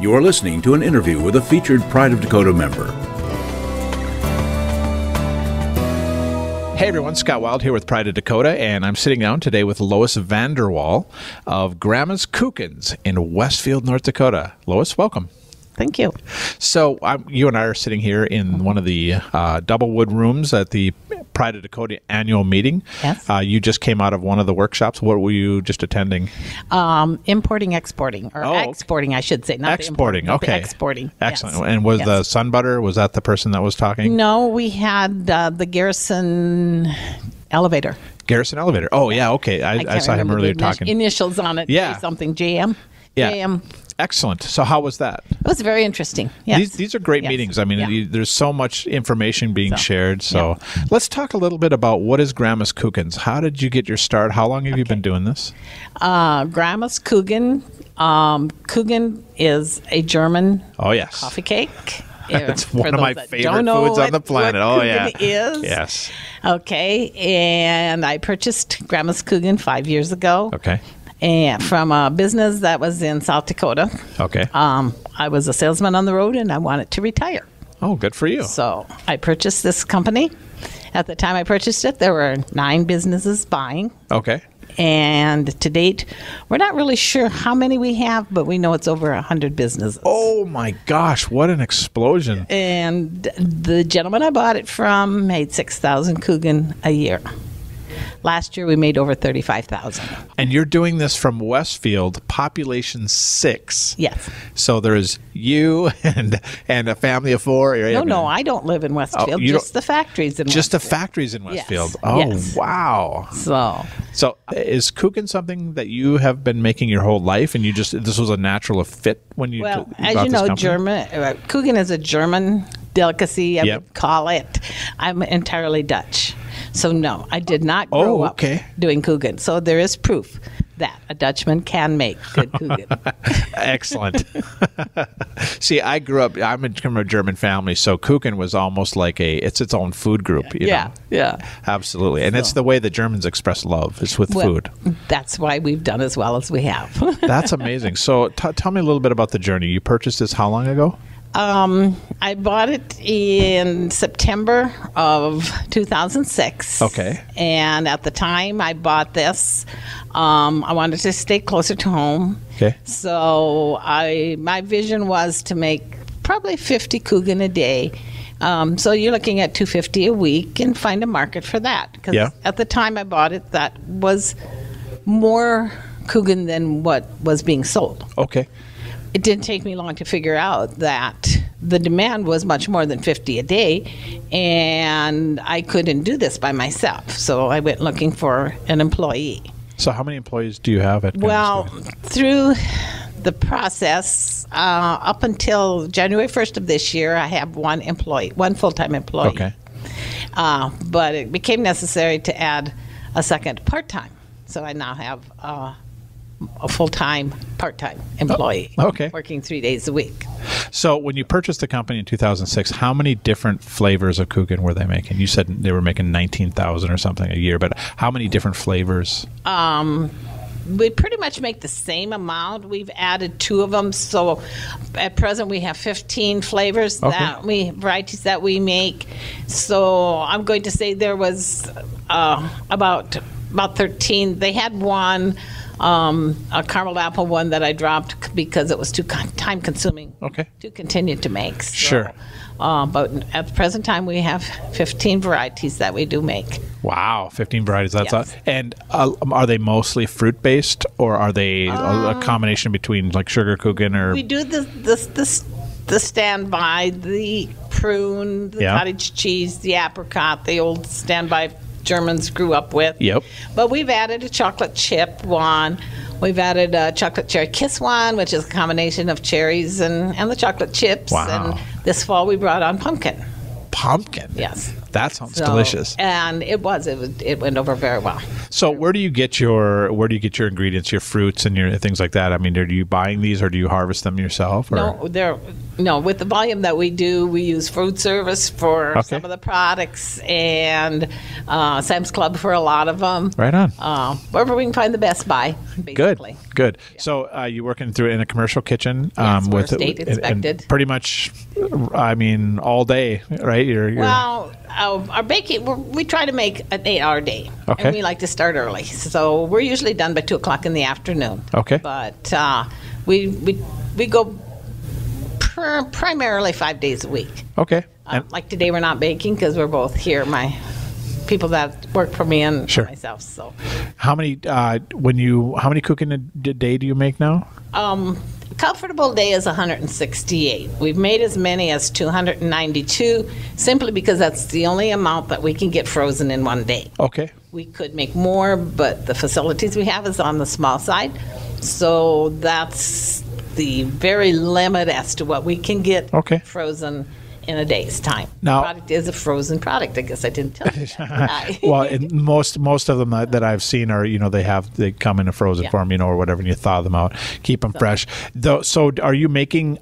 You're listening to an interview with a featured Pride of Dakota member. Hey everyone, Scott Wild here with Pride of Dakota, and I'm sitting down today with Lois Vanderwall of Grandma's Kuchens in Westfield, North Dakota. Lois, welcome. Thank you. So you and I are sitting here in one of the double wood rooms at the Pride of Dakota annual meeting. Yes. You just came out of one of the workshops. What were you just attending? Importing, exporting, or exporting, I should say. Not exporting, the okay. Exporting. Excellent. Yes. And was the Sun Butter, was that the person that was talking? No, we had the Garrison elevator. Garrison Elevator. Oh, yeah, okay. I saw him earlier talking. Initials on it. Yeah. Something, JM. Yeah. JM. Excellent. So how was that? It was very interesting. Yes. These are great meetings. I mean, there's so much information being shared. So let's talk a little bit about what is Grandma's Kuchens. How did you get your start? How long have you been doing this? Grandma's Kuchen. Kuchen is a German coffee cake. It's one of my favorite foods on the planet. Oh, yeah. Is. Yes. Okay. And I purchased Grandma's Kuchen 5 years ago. Okay. And from a business that was in South Dakota. Okay. I was a salesman on the road, and I wanted to retire. Oh, good for you. So I purchased this company. At the time I purchased it, there were 9 businesses buying. Okay. And to date, we're not really sure how many we have, but we know it's over 100 businesses. Oh, my gosh. What an explosion. And the gentleman I bought it from made 6,000 Kuchen a year. Last year, we made over 35,000. And you're doing this from Westfield, population 6. Yes. So there's you and a family of 4. No, I don't live in Westfield. Just the factories in Westfield. Just the factories in Westfield. Yes. Oh, yes. Wow. So is Kuchen something that you have been making your whole life, and this was a natural fit when you Well, as you know, Kuchen is a German delicacy, I would call it. I'm entirely Dutch. So no, I did not grow up doing Kuchen. So there is proof that a Dutchman can make good Kuchen. Excellent. See, I'm from a German family, so Kuchen was almost like it's its own food group. You know? Yeah. Absolutely. And it's the way the Germans express love is with food. That's why we've done as well as we have. That's amazing. So tell me a little bit about the journey. You purchased this how long ago? I bought it in September of 2006. Okay. And at the time I bought this, I wanted to stay closer to home. Okay. So my vision was to make probably 50 Kuchen a day. So you're looking at 250 a week and find a market for that. Because at the time I bought it, that was more Kuchen than what was being sold. Okay. It didn't take me long to figure out that the demand was much more than 50 a day, and I couldn't do this by myself. So I went looking for an employee. So how many employees do you have at Well, through the process, up until January 1st of this year, I have one full-time employee. Okay. But it became necessary to add a second part-time. So I now have a full-time, part-time employee working 3 days a week. So when you purchased the company in 2006, how many different flavors of Kuchen were they making? You said they were making 19,000 or something a year, but how many different flavors? We pretty much make the same amount. We've added 2 of them, so at present we have 15 flavors varieties that we make. So I'm going to say there was about 13. They had one. A caramel apple one that I dropped because it was too time consuming to continue to make. So, sure. But at the present time, we have 15 varieties that we do make. Wow, 15 varieties. That's and are they mostly fruit based, or are they a combination between like sugar Kuchen or? We do the standby, the prune, the cottage cheese, the apricot, the old standby Germans grew up with. Yep. But we've added a chocolate chip one. We've added a chocolate cherry kiss one, which is a combination of cherries and the chocolate chips. Wow. And this fall we brought on pumpkin. Pumpkin? Yes. That sounds delicious. And it went over very well. So where do you get your ingredients, your fruits and your things like that? I mean, are you buying these or do you harvest them yourself? Or? No, with the volume that we do, we use food service for some of the products and Sam's Club for a lot of them. Right on. Wherever we can find the best buy, basically. Good. Yeah. So you're working in a commercial kitchen with state inspected. And pretty much, I mean, all day, right? Well, our baking, we try to make an 8-hour day. Okay. And we like to start early. So we're usually done by 2 o'clock in the afternoon. Okay. But we go primarily 5 days a week. Okay. Like today we're not baking because we're both here, my people that work for me and sure. myself. So how many cooking a day do you make now? A comfortable day is 168. We've made as many as 292 simply because that's the only amount that we can get frozen in one day. Okay. We could make more, but the facilities we have is on the small side. So that's the very limit as to what we can get frozen in a day's time. Now, the product is a frozen product. I guess I didn't tell you that. Well, and most of them that I've seen are, they come in a frozen form, or whatever, and you thaw them out, keep them fresh. So are you making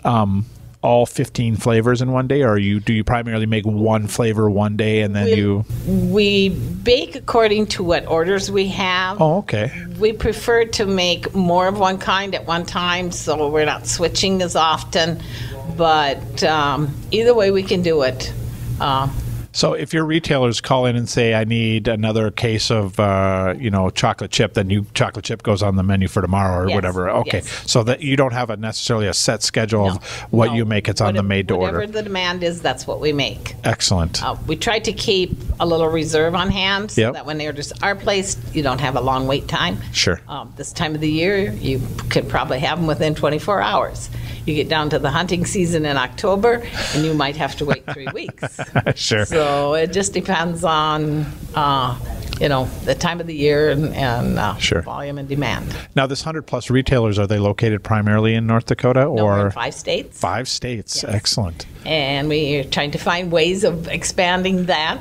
all 15 flavors in one day, or do you primarily make one flavor one day and then we bake according to what orders we have. Oh, okay. We prefer to make more of one kind at one time, so we're not switching as often. But either way, we can do it. So if your retailers call in and say, I need another case of, chocolate chip, then chocolate chip goes on the menu for tomorrow or whatever. Okay. Yes. So that you don't have necessarily a set schedule of what you make. It's on the made to order. Whatever the demand is, that's what we make. Excellent. We try to keep a little reserve on hand so that when the orders are placed, you don't have a long wait time. Sure. This time of the year, you could probably have them within 24 hours. You get down to the hunting season in October, and you might have to wait 3 weeks. Sure. So it just depends on, the time of the year and volume and demand. Now, this 100-plus retailers, are they located primarily in North Dakota? No, we're in 5 states. 5 states. Yes. Excellent. And we're trying to find ways of expanding that,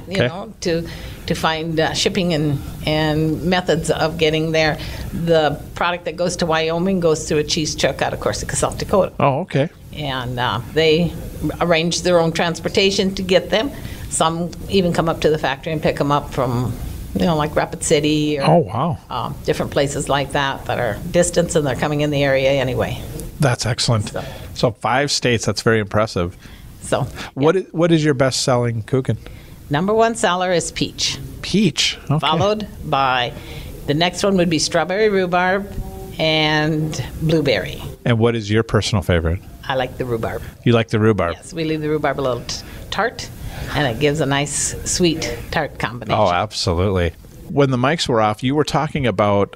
to find shipping and methods of getting there. The product that goes to Wyoming goes through a cheese truck out of Corsica, South Dakota. Oh, okay. And they arrange their own transportation to get them. Some even come up to the factory and pick them up from, like Rapid City or different places like that are distant and they're coming in the area anyway. That's excellent. So 5 states, that's very impressive. So what is your best-selling kuchen? Number 1 seller is peach. Peach. Okay. Followed by, the next one would be strawberry rhubarb and blueberry. And what is your personal favorite? I like the rhubarb. You like the rhubarb? Yes, we leave the rhubarb a little tart, and it gives a nice sweet tart combination. Oh, absolutely. When the mics were off, you were talking about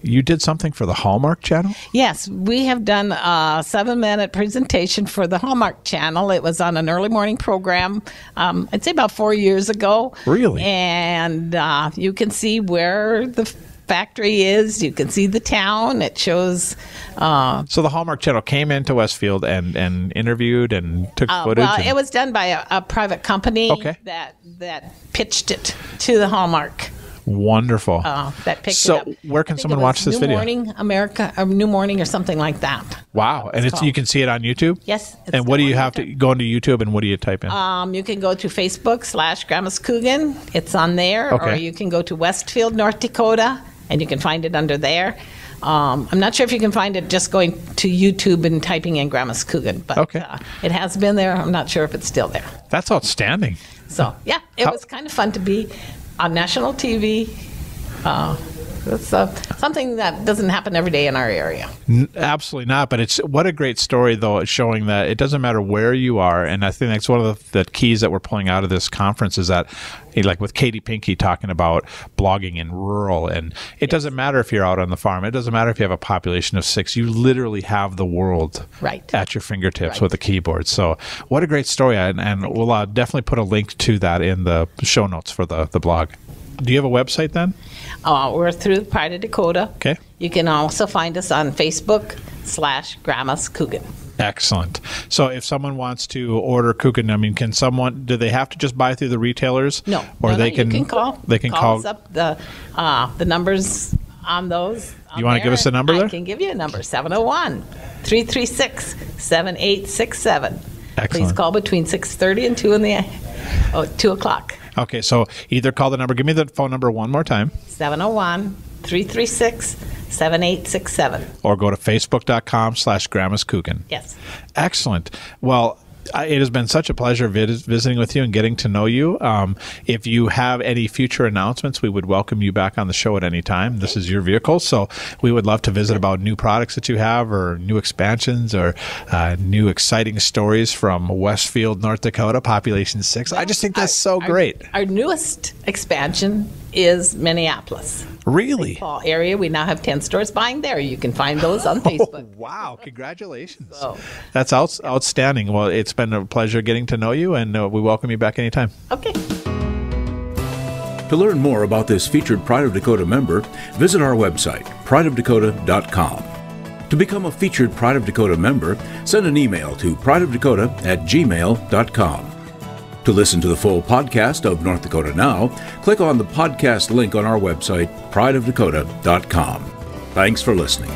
you did something for the Hallmark Channel? Yes, we have done a 7-minute presentation for the Hallmark Channel. It was on an early morning program, I'd say about 4 years ago. Really? And you can see where the factory is. You can see the town. It shows. So the Hallmark Channel came into Westfield and interviewed and took footage? Well, it was done by a private company that pitched it to the Hallmark. Wonderful. That picked so it up. Where can someone watch this video? New Morning America, or New Morning, or something like that. Wow! And you can see it on YouTube. Yes. And what do you have to go into YouTube and what do you type in? You can go to Facebook /Grandma's Kuchen. It's on there. Okay. Or you can go to Westfield, North Dakota, and you can find it under there. I'm not sure if you can find it just going to YouTube and typing in Grandma's Kuchen, but it has been there. I'm not sure if it's still there. That's outstanding. So it was kind of fun to be on national TV. It's something that doesn't happen every day in our area. Absolutely not. But what a great story, though, it's showing that it doesn't matter where you are. And I think that's one of the keys that we're pulling out of this conference is that, like with Katie Pinky talking about blogging in rural, and it doesn't matter if you're out on the farm. It doesn't matter if you have a population of 6. You literally have the world at your fingertips with a keyboard. So what a great story. And we'll definitely put a link to that in the show notes for the blog. Do you have a website then? We're through Pride of Dakota. Okay. You can also find us on Facebook /Grandma's Kuchen. Excellent. So if someone wants to order Kuchen, I mean, do they have to just buy through the retailers? No. Or no, they no, can you can call. They can call us up. The numbers on those. You want to give us a number there? I can give you a number, 701-336-7867. Excellent. Please call between 6:30 and 2 o'clock. Okay, so either call the number. Give me the phone number one more time. 701-336-7867. Or go to facebook.com/Grandma's Kuchen. Yes. Excellent. Well, it has been such a pleasure visiting with you and getting to know you. If you have any future announcements, we would welcome you back on the show at any time. This is your vehicle, so we would love to visit about new products that you have or new expansions or new exciting stories from Westfield, North Dakota, population 6. I just think that's so great. Our newest expansion is Minneapolis. Really? Fall area. We now have 10 stores buying there. You can find those on Facebook. Oh, wow. Congratulations. So, that's outstanding. Well, it's been a pleasure getting to know you, and we welcome you back anytime. Okay. To learn more about this featured Pride of Dakota member, visit our website, prideofdakota.com. To become a featured Pride of Dakota member, send an email to prideofdakota@gmail.com. To listen to the full podcast of North Dakota Now, click on the podcast link on our website, prideofdakota.com. Thanks for listening.